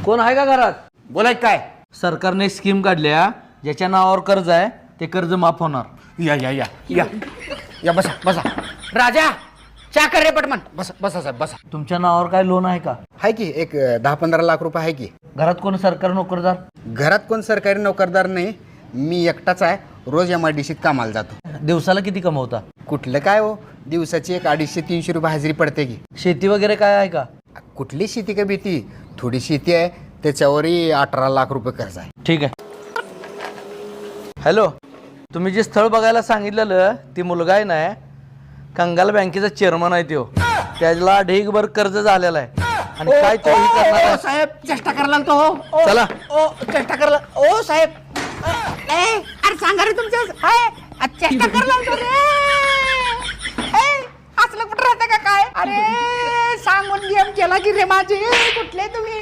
कोण आहे का घरात? बोलाय काय? सरकारने स्कीम काढल्या, ज्याच्या नावावर कर्ज आहे ते कर्ज माफ होणार. या या या या या बसा बसा. राजा चा कर रे पटमन. बसा बसा साहेब बसा. तुमच्या नावावर काय लोन आहे का? आहे की एक 10-15 लाख रुपये आहे की. घरात कोण सरकारी नोकरदार? घरात कोण सरकारी नोकरदार नाही, मी एकटाच आहे. रोज MIDCत कामाला जातो. दिवसाला किती कमवता? कुठलं काय हो, दिवसाची एक 250-300 रुपये हजेरी पडते की. शेती वगैरे काय आहे का? कुठली शेती का भीती, थोडी शेती आहे, त्याच्यावरही 18 लाख रुपये कर्ज आहे. ठीक आहे. हॅलो, तुम्ही जे स्थळ बघायला सांगितलेलं ती मुलगा आहे ना, कंगाल बँकेचा चेअरमन आहे तो. त्याला ढीगभर कर्ज झालेला आहे आणि काय तोही करणार आहे. साहेब चेष्टा करायला तो. हो चला. ओ चेष्टा करायला. ओ साहेब अरे सांगा रे तुमच्या चेष्टा करायला असलं कुठं राहतं का काय? अरे सांगून गेम केला की रे माझे. कुठले तुम्ही?